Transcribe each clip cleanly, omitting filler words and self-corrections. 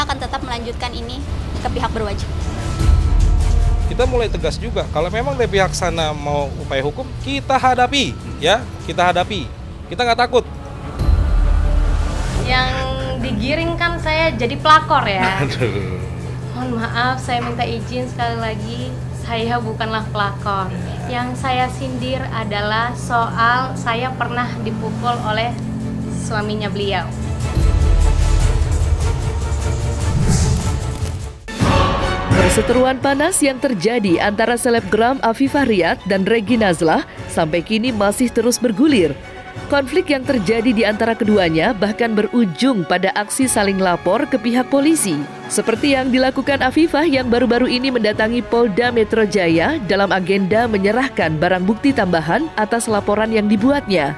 Saya akan tetap melanjutkan ini ke pihak berwajib. Kita mulai tegas juga, kalau memang dari pihak sana mau upaya hukum, kita hadapi, ya, kita hadapi. Kita nggak takut. Yang digiring kan saya jadi pelakor ya. Aduh. Mohon maaf, saya minta izin sekali lagi, saya bukanlah pelakor. Yang saya sindir adalah soal saya pernah dipukul oleh suaminya beliau. Perseteruan panas yang terjadi antara selebgram Afifah Riyad dan Reggy Nazlah sampai kini masih terus bergulir. Konflik yang terjadi di antara keduanya bahkan berujung pada aksi saling lapor ke pihak polisi. Seperti yang dilakukan Afifah yang baru-baru ini mendatangi Polda Metro Jaya dalam agenda menyerahkan barang bukti tambahan atas laporan yang dibuatnya.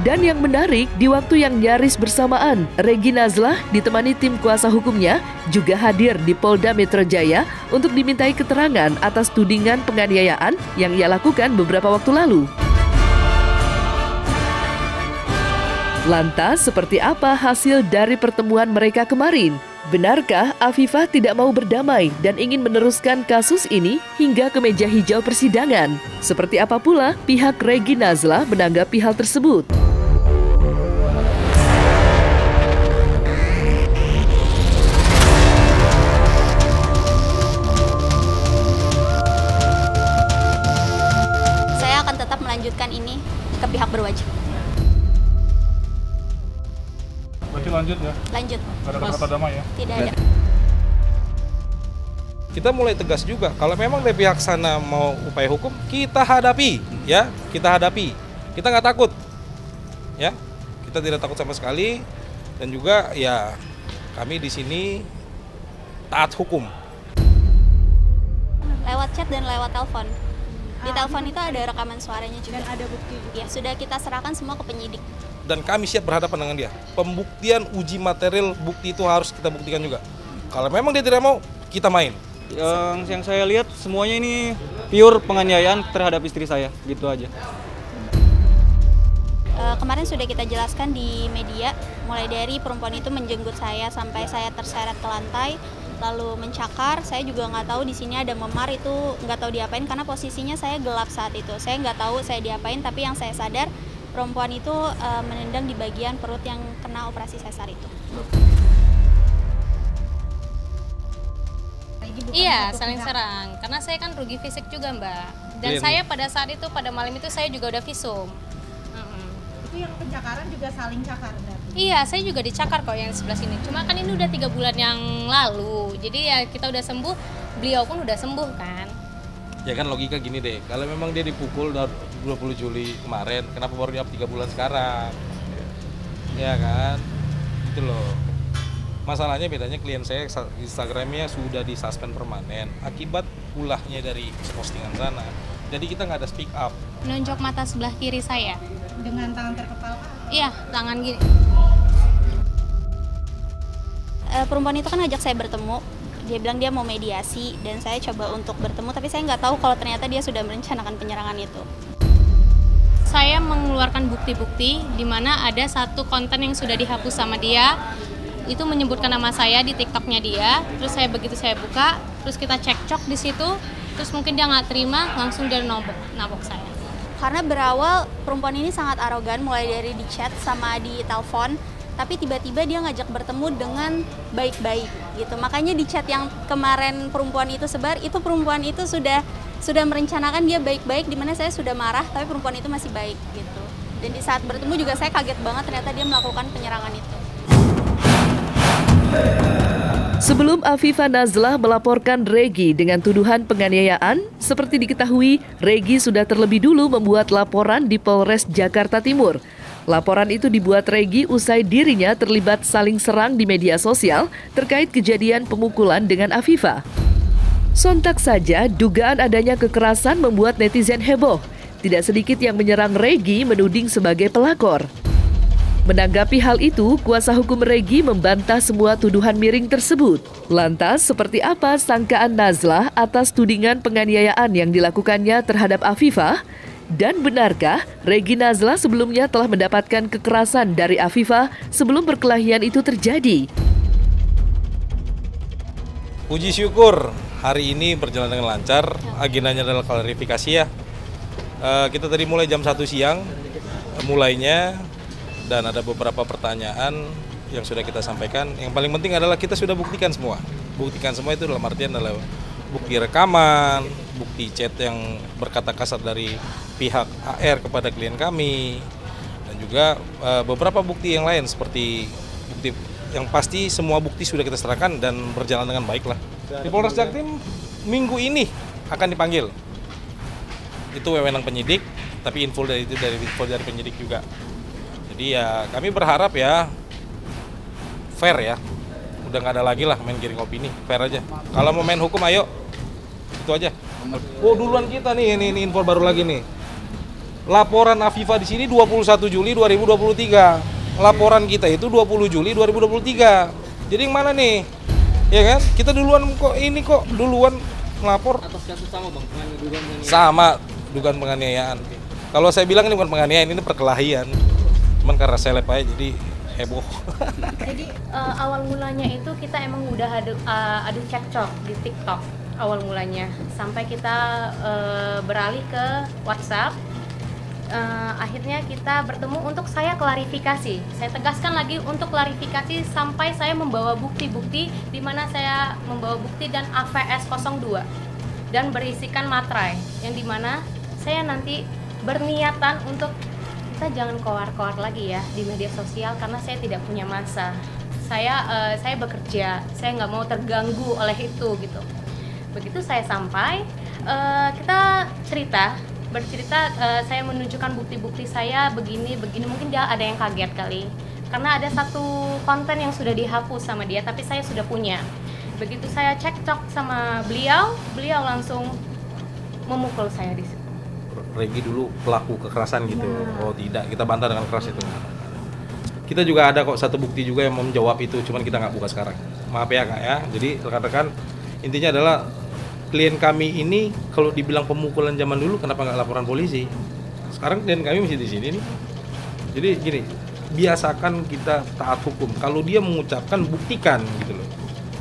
Dan yang menarik, di waktu yang nyaris bersamaan, Reggy Nazlah ditemani tim kuasa hukumnya juga hadir di Polda Metro Jaya untuk dimintai keterangan atas tudingan penganiayaan yang ia lakukan beberapa waktu lalu. Lantas, seperti apa hasil dari pertemuan mereka kemarin? Benarkah Afifah tidak mau berdamai dan ingin meneruskan kasus ini hingga ke meja hijau persidangan? Seperti apa pula pihak Reggy Nazlah menanggapi hal tersebut? Saya akan tetap melanjutkan ini ke pihak berwajib. Berarti lanjut ya? Lanjut. Gak ada kata damai ya? Tidak ada. Kita mulai tegas juga, kalau memang dari pihak sana mau upaya hukum, kita hadapi, ya, kita hadapi. Kita nggak takut, ya, kita tidak takut sama sekali, dan juga ya kami di sini taat hukum. Lewat chat dan lewat telepon. Di telepon itu ada rekaman suaranya juga. Dan ada bukti juga. Ya, sudah kita serahkan semua ke penyidik. Dan kami siap berhadapan dengan dia. Pembuktian uji material bukti itu harus kita buktikan juga. Kalau memang dia tidak mau, kita main. Yang saya lihat semuanya ini pure penganiayaan terhadap istri saya, gitu aja. Kemarin sudah kita jelaskan di media, mulai dari perempuan itu menjenggut saya sampai saya terseret ke lantai, lalu mencakar. Saya juga nggak tahu di sini ada memar, itu nggak tahu diapain karena posisinya saya gelap saat itu. Saya nggak tahu saya diapain, tapi yang saya sadar perempuan itu menendang di bagian perut yang kena operasi sesar itu. Iya, saling serang. Karena saya kan rugi fisik juga, Mbak. Dan saya pada saat itu, pada malam itu saya juga udah visum. Itu yang pencakaran juga saling cakar berarti? Iya, saya juga dicakar kok yang sebelah sini. Cuma kan ini udah 3 bulan yang lalu. Jadi ya kita udah sembuh, beliau pun udah sembuh kan. Ya kan logika gini deh, kalau memang dia dipukul 20 Juli kemarin, kenapa baru di-up 3 bulan sekarang? Ya kan, itu loh. Masalahnya bedanya klien saya Instagramnya sudah disuspend permanen akibat ulahnya dari postingan sana. Jadi kita nggak ada speak up. Nunjuk mata sebelah kiri saya. Dengan tangan terkepal? Iya, tangan gini. Perempuan itu kan ngajak saya bertemu. Dia bilang dia mau mediasi dan saya coba untuk bertemu, tapi saya nggak tahu kalau ternyata dia sudah merencanakan penyerangan itu. Saya mengeluarkan bukti-bukti di mana ada satu konten yang sudah dihapus sama dia. Itu menyebutkan nama saya di TikToknya dia. Terus begitu saya buka, terus kita cekcok di situ. Terus mungkin dia nggak terima, langsung dia nabok saya. Karena berawal perempuan ini sangat arogan, mulai dari di chat sama di telepon. Tapi tiba-tiba dia ngajak bertemu dengan baik-baik gitu. Makanya di chat yang kemarin perempuan itu sebar, itu perempuan itu sudah merencanakan dia baik-baik, di mana saya sudah marah, tapi perempuan itu masih baik gitu. Dan di saat bertemu juga saya kaget banget ternyata dia melakukan penyerangan itu. Sebelum Afifah Nazlah melaporkan Reggy dengan tuduhan penganiayaan, seperti diketahui, Reggy sudah terlebih dulu membuat laporan di Polres Jakarta Timur. Laporan itu dibuat Reggy usai dirinya terlibat saling serang di media sosial terkait kejadian pemukulan dengan Afifah. Sontak saja, dugaan adanya kekerasan membuat netizen heboh. Tidak sedikit yang menyerang Reggy menuding sebagai pelakor. Menanggapi hal itu, kuasa hukum Reggy membantah semua tuduhan miring tersebut. Lantas, seperti apa sangkaan Nazlah atas tudingan penganiayaan yang dilakukannya terhadap Afifah? Dan benarkah Regi Nazla sebelumnya telah mendapatkan kekerasan dari Afifah sebelum perkelahian itu terjadi? Puji syukur hari ini berjalan dengan lancar. Agendanya adalah klarifikasi ya. Kita tadi mulai jam 1 siang mulainya, dan ada beberapa pertanyaan yang sudah kita sampaikan. Yang paling penting adalah kita sudah buktikan semua. Buktikan semua itu dalam artian adalah bukti rekaman, bukti chat yang berkata kasar dari pihak AR kepada klien kami, dan juga beberapa bukti yang lain seperti bukti yang pasti semua bukti sudah kita serahkan dan berjalan dengan baik lah. Di Polres Jaktim minggu ini akan dipanggil. Itu wewenang penyidik, tapi info dari penyidik juga. Jadi ya kami berharap ya fair ya. Udah nggak ada lagi lah main giring opini, fair aja. Kalau mau main hukum ayo, itu aja. Oh duluan kita nih, ini info baru lagi nih. Laporan Afifah di sini 21 Juli 2023. Laporan kita itu 20 Juli 2023. Jadi yang mana nih? Ya kan? Kita duluan kok duluan melapor. Atas kasus sama Bang, Sama, dugaan penganiayaan. Kalau saya bilang ini bukan penganiayaan, ini perkelahian. Cuman karena seleb aja jadi heboh. Jadi awal mulanya itu kita emang udah adu cekcok di TikTok awal mulanya, sampai kita beralih ke WhatsApp. Akhirnya kita bertemu untuk saya klarifikasi. Saya tegaskan lagi untuk klarifikasi sampai saya membawa bukti-bukti, di mana saya membawa bukti dan AVS 02 dan berisikan materai yang dimana saya nanti berniatan untuk kita jangan koar-koar lagi ya di media sosial, karena saya tidak punya masa. Saya bekerja, saya nggak mau terganggu oleh itu gitu. Begitu saya sampai, kita bercerita, saya menunjukkan bukti-bukti saya begini, mungkin dia ada yang kaget kali, karena ada satu konten yang sudah dihapus sama dia, tapi saya sudah punya. Begitu saya cekcok sama beliau langsung memukul saya di situ. Regi dulu pelaku kekerasan gitu. Oh tidak, kita bantah dengan keras itu. Kita juga ada kok satu bukti juga yang menjawab itu, cuman kita nggak buka sekarang. Maaf ya Kak ya. Jadi rekan-rekan, intinya adalah klien kami ini kalau dibilang pemukulan zaman dulu kenapa nggak laporan polisi? Sekarang klien kami masih di sini nih. Jadi gini, biasakan kita taat hukum. Kalau dia mengucapkan, buktikan gitu loh.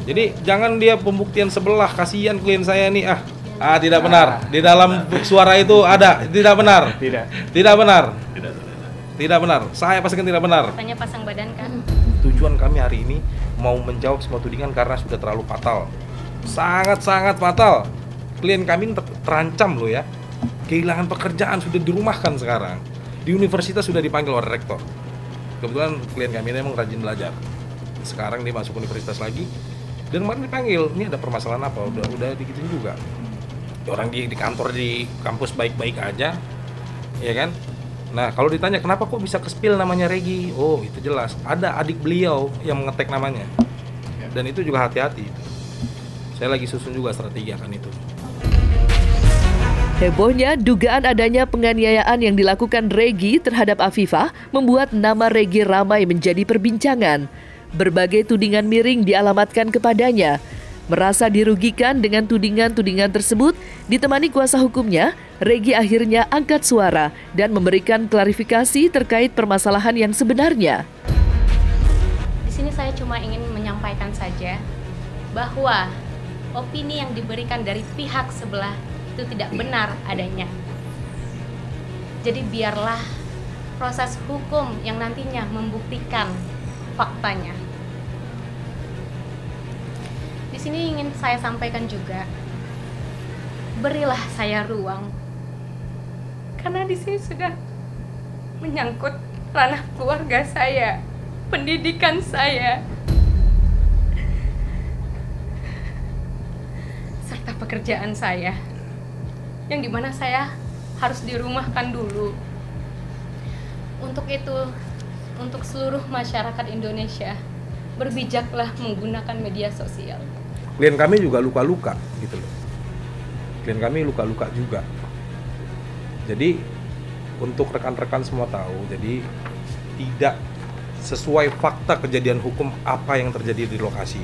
Jadi jangan dia pembuktian sebelah, kasihan klien saya nih tidak benar. Di dalam suara itu ada, tidak benar. Tidak benar. Tidak benar. Saya pastikan tidak benar. Katanya pasang badan kan. Tujuan kami hari ini mau menjawab semua tudingan karena sudah terlalu fatal. Sangat-sangat fatal. Klien kami terancam loh ya. Kehilangan pekerjaan, sudah dirumahkan sekarang. Di universitas sudah dipanggil oleh rektor. Kebetulan klien kami ini memang rajin belajar. Sekarang dia masuk universitas lagi. Dan kemarin dipanggil, ini ada permasalahan apa? Udah digituin juga. Orang di kantor di kampus baik-baik aja, ya kan? Nah kalau ditanya kenapa kok bisa ke-spill namanya Regi, oh itu jelas ada adik beliau yang mengetek namanya, dan itu juga hati-hati. Saya lagi susun juga strategi akan itu. Hebohnya dugaan adanya penganiayaan yang dilakukan Regi terhadap Afifah membuat nama Regi ramai menjadi perbincangan. Berbagai tudingan miring dialamatkan kepadanya. Merasa dirugikan dengan tudingan-tudingan tersebut, ditemani kuasa hukumnya, Regi akhirnya angkat suara dan memberikan klarifikasi terkait permasalahan yang sebenarnya. Di sini saya cuma ingin menyampaikan saja bahwa opini yang diberikan dari pihak sebelah itu tidak benar adanya. Jadi biarlah proses hukum yang nantinya membuktikan faktanya. Di sini ingin saya sampaikan juga, berilah saya ruang, karena di sini sudah menyangkut ranah keluarga saya, pendidikan saya, serta pekerjaan saya, yang dimana saya harus dirumahkan dulu. Untuk itu, untuk seluruh masyarakat Indonesia, berbijaklah menggunakan media sosial. Klien kami juga luka-luka gitu loh. Klien kami luka-luka juga. Jadi untuk rekan-rekan semua tahu, jadi tidak sesuai fakta kejadian hukum apa yang terjadi di lokasi.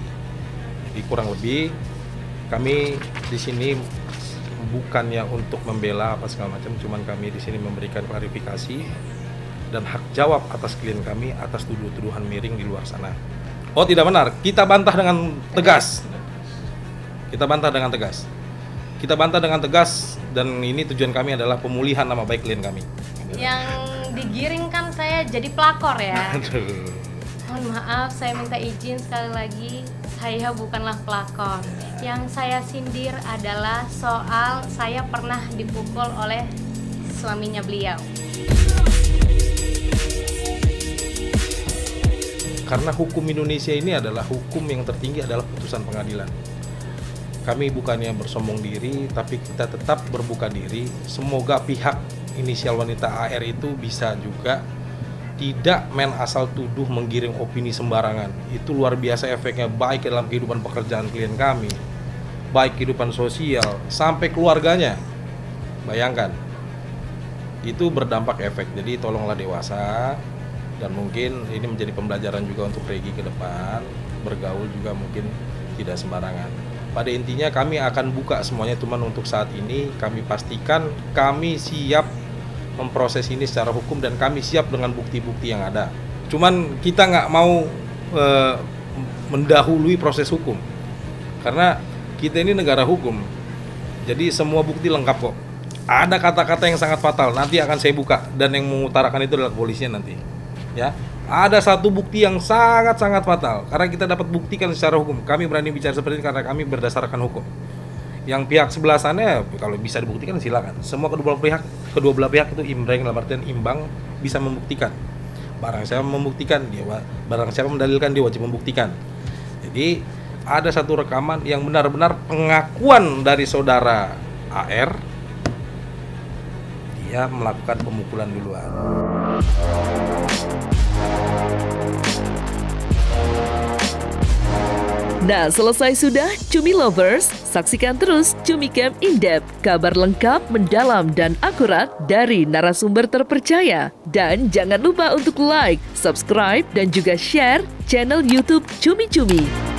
Jadi kurang lebih kami di sini bukannya untuk membela apa segala macam, cuman kami di sini memberikan klarifikasi dan hak jawab atas klien kami atas tuduhan miring di luar sana. Oh, tidak benar, kita bantah dengan tegas. Kita bantah dengan tegas. Kita bantah dengan tegas, dan ini tujuan kami adalah pemulihan nama baik klien kami. Yang digiring kan saya jadi pelakor ya. Aduh. Mohon maaf, saya minta izin sekali lagi, saya bukanlah pelakor. Yang saya sindir adalah soal saya pernah dipukul oleh suaminya beliau. Karena hukum Indonesia ini adalah hukum yang tertinggi adalah putusan pengadilan. Kami bukannya bersombong diri, tapi kita tetap berbuka diri. Semoga pihak inisial wanita AR itu bisa juga tidak main asal tuduh menggiring opini sembarangan. Itu luar biasa efeknya, baik dalam kehidupan pekerjaan klien kami, baik kehidupan sosial, sampai keluarganya. Bayangkan, itu berdampak efek. Jadi tolonglah dewasa, dan mungkin ini menjadi pembelajaran juga untuk Regi ke depan. Bergaul juga mungkin tidak sembarangan. Pada intinya kami akan buka semuanya, cuman untuk saat ini kami pastikan kami siap memproses ini secara hukum dan kami siap dengan bukti-bukti yang ada. Cuman kita nggak mau mendahului proses hukum, karena kita ini negara hukum. Jadi semua bukti lengkap kok. Ada kata-kata yang sangat fatal, nanti akan saya buka, dan yang mengutarakan itu adalah kepolisian nanti. Ya, ada satu bukti yang sangat-sangat fatal, karena kita dapat buktikan secara hukum. Kami berani bicara seperti ini karena kami berdasarkan hukum. Yang pihak sebelah sana, kalau bisa dibuktikan silakan. Semua kedua belah pihak itu imbang, dalam artian imbang, bisa membuktikan. Barang siapa membuktikan, barang siapa mendalilkan, dia wajib membuktikan. Jadi ada satu rekaman yang benar-benar pengakuan dari saudara AR, dia melakukan pemukulan duluan. Nah, selesai sudah Cumi Lovers? Saksikan terus Cumi Camp In-Depth, kabar lengkap, mendalam, dan akurat dari narasumber terpercaya. Dan jangan lupa untuk like, subscribe, dan juga share channel YouTube Cumi Cumi.